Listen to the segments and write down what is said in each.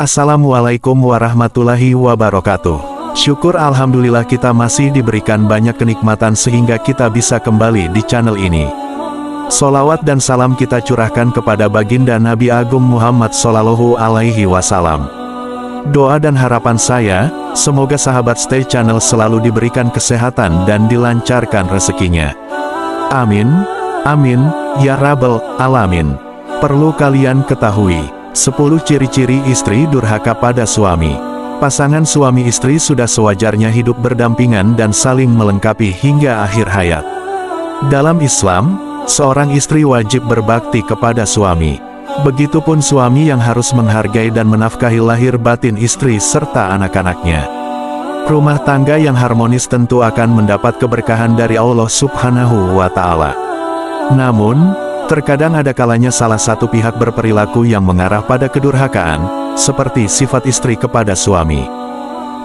Assalamualaikum warahmatullahi wabarakatuh. Syukur alhamdulillah kita masih diberikan banyak kenikmatan sehingga kita bisa kembali di channel ini. Sholawat dan salam kita curahkan kepada baginda Nabi Agung Muhammad Shallallahu Alaihi Wasallam. Doa dan harapan saya, semoga sahabat Stay Channel selalu diberikan kesehatan dan dilancarkan rezekinya. Amin, amin, ya Rabbal Alamin. Perlu kalian ketahui 10 ciri-ciri istri durhaka pada suami. Pasangan suami istri sudah sewajarnya hidup berdampingan dan saling melengkapi hingga akhir hayat. Dalam Islam, seorang istri wajib berbakti kepada suami. Begitupun suami yang harus menghargai dan menafkahi lahir batin istri serta anak-anaknya. Rumah tangga yang harmonis tentu akan mendapat keberkahan dari Allah Subhanahu wa Ta'ala. Namun, terkadang ada kalanya salah satu pihak berperilaku yang mengarah pada kedurhakaan, seperti sifat istri kepada suami.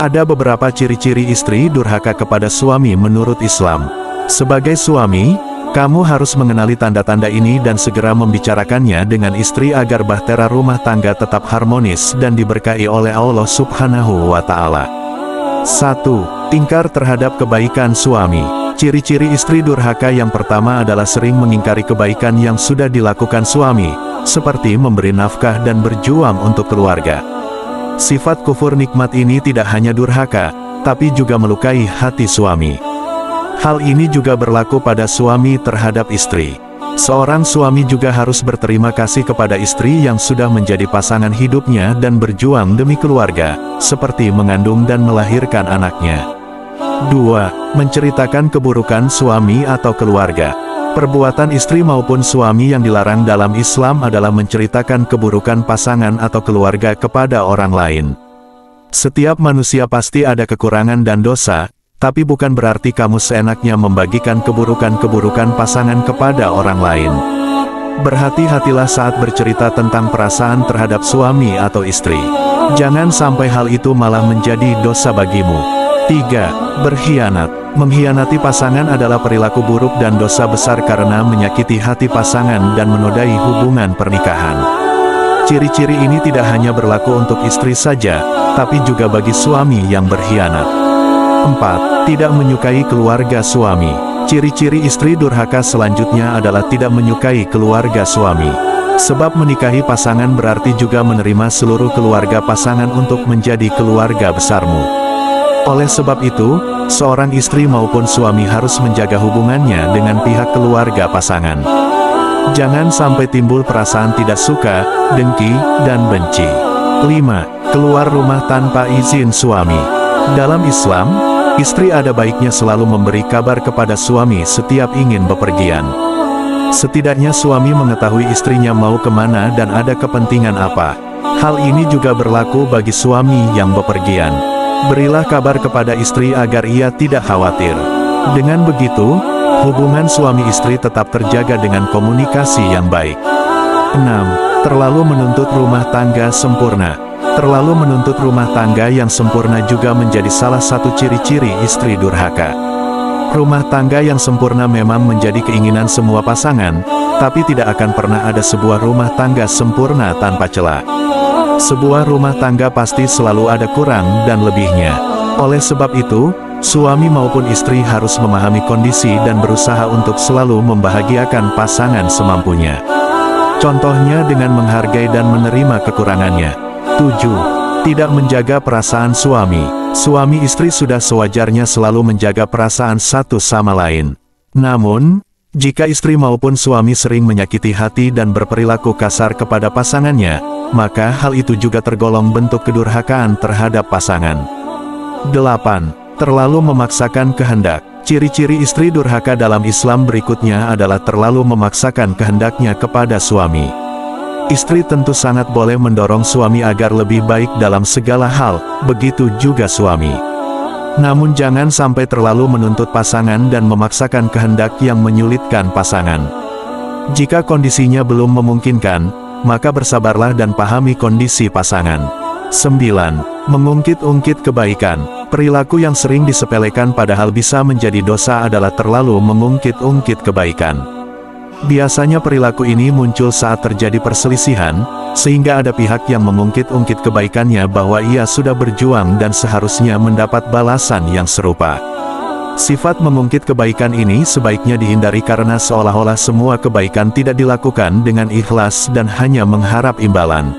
Ada beberapa ciri-ciri istri durhaka kepada suami menurut Islam. Sebagai suami, kamu harus mengenali tanda-tanda ini dan segera membicarakannya dengan istri agar bahtera rumah tangga tetap harmonis dan diberkahi oleh Allah Subhanahu wa Ta'ala. 1. Ingkar terhadap kebaikan suami. Ciri-ciri istri durhaka yang pertama adalah sering mengingkari kebaikan yang sudah dilakukan suami, seperti memberi nafkah dan berjuang untuk keluarga. Sifat kufur nikmat ini tidak hanya durhaka, tapi juga melukai hati suami. Hal ini juga berlaku pada suami terhadap istri. Seorang suami juga harus berterima kasih kepada istri yang sudah menjadi pasangan hidupnya dan berjuang demi keluarga, seperti mengandung dan melahirkan anaknya. 2. Menceritakan keburukan suami atau keluarga. Perbuatan istri maupun suami yang dilarang dalam Islam adalah menceritakan keburukan pasangan atau keluarga kepada orang lain. Setiap manusia pasti ada kekurangan dan dosa, tapi bukan berarti kamu seenaknya membagikan keburukan-keburukan pasangan kepada orang lain. Berhati-hatilah saat bercerita tentang perasaan terhadap suami atau istri. Jangan sampai hal itu malah menjadi dosa bagimu. 3. Berkhianat. Mengkhianati pasangan adalah perilaku buruk dan dosa besar karena menyakiti hati pasangan dan menodai hubungan pernikahan. Ciri-ciri ini tidak hanya berlaku untuk istri saja, tapi juga bagi suami yang berkhianat. 4. Tidak menyukai keluarga suami. Ciri-ciri istri durhaka selanjutnya adalah tidak menyukai keluarga suami. Sebab menikahi pasangan berarti juga menerima seluruh keluarga pasangan untuk menjadi keluarga besarmu. Oleh sebab itu, seorang istri maupun suami harus menjaga hubungannya dengan pihak keluarga pasangan. Jangan sampai timbul perasaan tidak suka, dengki, dan benci. 5. Keluar rumah tanpa izin suami. Dalam Islam, istri ada baiknya selalu memberi kabar kepada suami setiap ingin bepergian. Setidaknya suami mengetahui istrinya mau kemana dan ada kepentingan apa. Hal ini juga berlaku bagi suami yang bepergian. Berilah kabar kepada istri agar ia tidak khawatir. Dengan begitu, hubungan suami istri tetap terjaga dengan komunikasi yang baik. 6. Terlalu menuntut rumah tangga sempurna. Terlalu menuntut rumah tangga yang sempurna juga menjadi salah satu ciri-ciri istri durhaka. Rumah tangga yang sempurna memang menjadi keinginan semua pasangan, tapi tidak akan pernah ada sebuah rumah tangga sempurna tanpa celah. Sebuah rumah tangga pasti selalu ada kurang dan lebihnya. Oleh sebab itu, suami maupun istri harus memahami kondisi dan berusaha untuk selalu membahagiakan pasangan semampunya. Contohnya dengan menghargai dan menerima kekurangannya. 7. Tidak menjaga perasaan suami. Suami istri sudah sewajarnya selalu menjaga perasaan satu sama lain. Namun, jika istri maupun suami sering menyakiti hati dan berperilaku kasar kepada pasangannya, maka hal itu juga tergolong bentuk kedurhakaan terhadap pasangan. 8. Terlalu memaksakan kehendak. Ciri-ciri istri durhaka dalam Islam berikutnya adalah terlalu memaksakan kehendaknya kepada suami. Istri tentu sangat boleh mendorong suami agar lebih baik dalam segala hal, begitu juga suami. Namun jangan sampai terlalu menuntut pasangan dan memaksakan kehendak yang menyulitkan pasangan. Jika kondisinya belum memungkinkan, maka bersabarlah dan pahami kondisi pasangan. 9. Mengungkit-ungkit kebaikan. Perilaku yang sering disepelekan padahal bisa menjadi dosa adalah terlalu mengungkit-ungkit kebaikan. Biasanya perilaku ini muncul saat terjadi perselisihan, sehingga ada pihak yang mengungkit-ungkit kebaikannya bahwa ia sudah berjuang dan seharusnya mendapat balasan yang serupa. Sifat mengungkit kebaikan ini sebaiknya dihindari karena seolah-olah semua kebaikan tidak dilakukan dengan ikhlas dan hanya mengharap imbalan.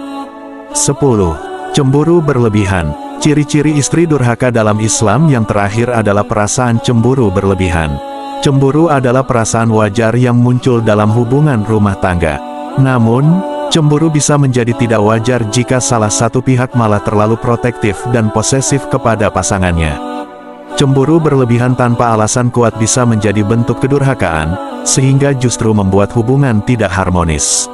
10. Cemburu berlebihan. Ciri-ciri istri durhaka dalam Islam yang terakhir adalah perasaan cemburu berlebihan. Cemburu adalah perasaan wajar yang muncul dalam hubungan rumah tangga. Namun, cemburu bisa menjadi tidak wajar jika salah satu pihak malah terlalu protektif dan posesif kepada pasangannya. Cemburu berlebihan tanpa alasan kuat bisa menjadi bentuk kedurhakaan, sehingga justru membuat hubungan tidak harmonis.